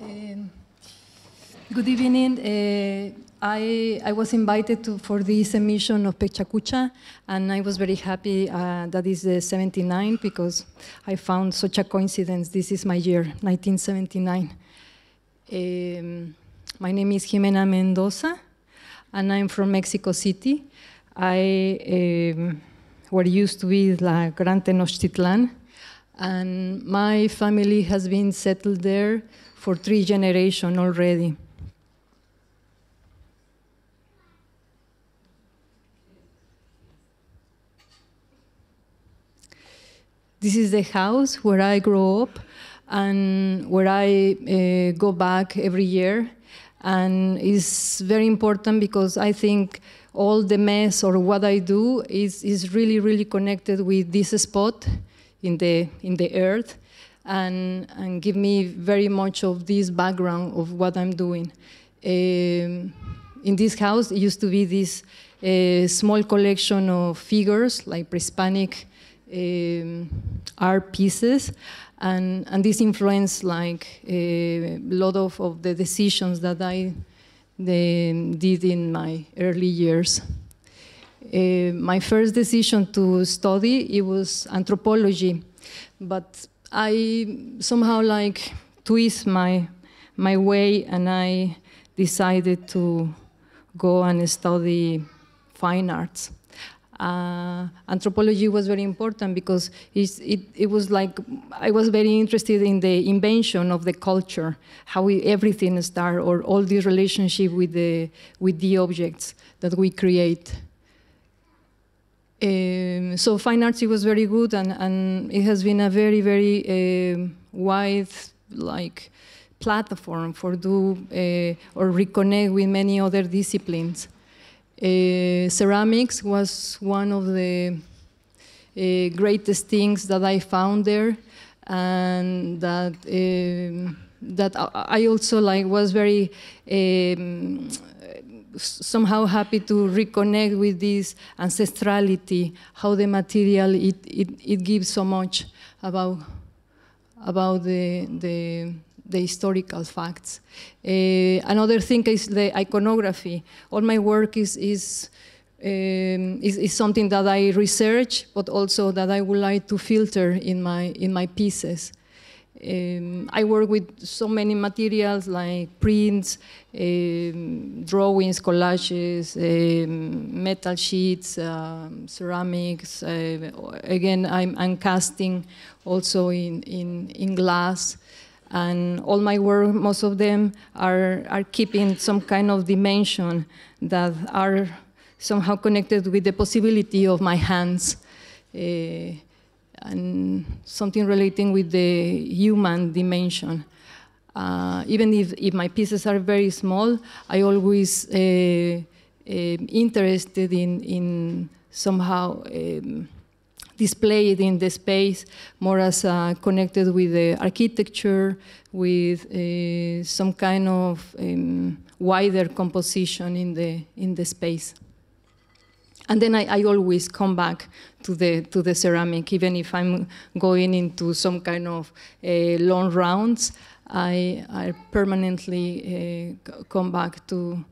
Um, Good evening. I was invited for this emission of Pechacucha, and I was very happy that is the 79 because I found such a coincidence. This is my year, 1979. My name is Jimena Mendoza, and I'm from Mexico City. I were used to be La Gran Tenochtitlan, and my family has been settled there for 3 generations already. This is the house where I grew up and where I go back every year. And it's very important because I think all the mess or what I do is really, really connected with this spot in the earth and give me very much of this background of what I'm doing. In this house, it used to be this small collection of figures, like pre-Hispanic art pieces, and this influenced like a lot of the decisions that I did in my early years. My first decision to study, it was anthropology, but I somehow like twist my way, and I decided to go and study fine arts. Anthropology was very important because it was like I was very interested in the invention of the culture, how everything starts, or all the relationship with the objects that we create. So fine arts, it was very good, and it has been a very, very wide like platform for do or reconnect with many other disciplines. Ceramics was one of the greatest things that I found there, and that I also like was very somehow happy to reconnect with this ancestrality, how the material it gives so much about the historical facts. Another thing is the iconography. All my work is something that I research, but also that I would like to filter in my pieces. I work with so many materials like prints, drawings, collages, metal sheets, ceramics. Again, I'm casting also in glass. And all my work, most of them are keeping some kind of dimension that are somehow connected with the possibility of my hands, and something relating with the human dimension. Even if my pieces are very small, I always interested in somehow display it in the space more as connected with the architecture, with some kind of wider composition in the space. And then I always come back to the ceramic, even if I'm going into some kind of long rounds. I permanently come back to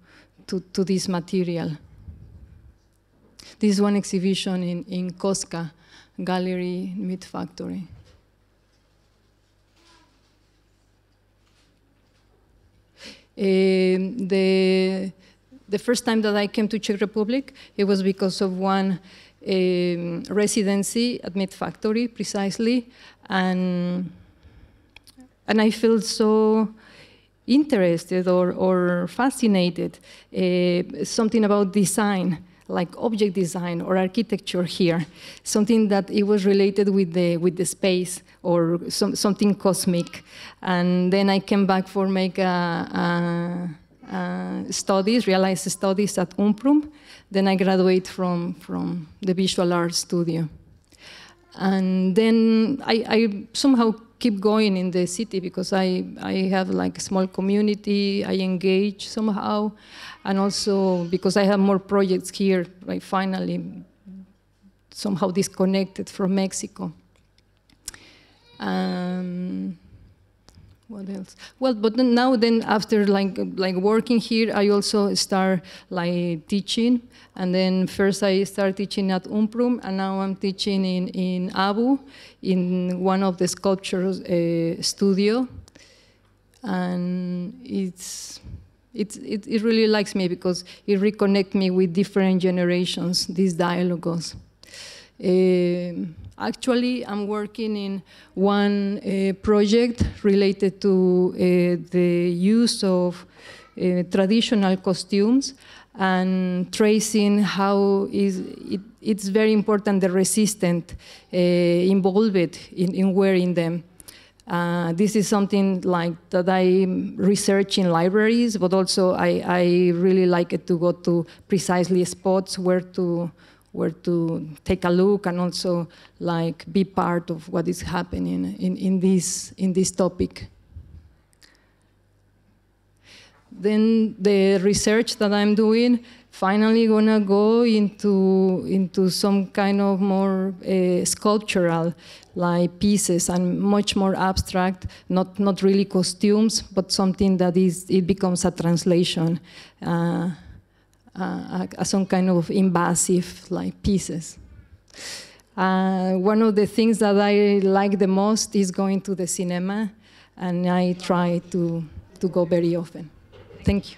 this material. This is one exhibition in Cosca Gallery Meat Factory. The first time that I came to Czech Republic, it was because of one residency at Meat Factory, precisely, and I felt so interested or fascinated, something about design, like object design or architecture here, something that it was related with the space or something cosmic. And then I came back for make studies, realized studies at UMPRUM. Then I graduated from the visual arts studio. And then I somehow keep going in the city because I have like a small community, I engage somehow, and also because I have more projects here, I finally somehow disconnected from Mexico. What else? Well, but then after like working here, I also start like teaching, and then first I start teaching at Umprum, and now I'm teaching in Abu, in one of the sculptures studio, and it really likes me because it reconnects me with different generations. These dialogues. Actually, I'm working in one project related to the use of traditional costumes and tracing how it's very important the resistance involved in wearing them. This is something like that I research in libraries, but also I really like it to go to precisely spots where to take a look and also like be part of what is happening in this topic. Then the research that I'm doing finally gonna go into some kind of more sculptural like pieces and much more abstract, not really costumes, but something that it becomes a translation. Some kind of invasive like pieces. One of the things that I like the most is going to the cinema, and I try to go very often. Thank you.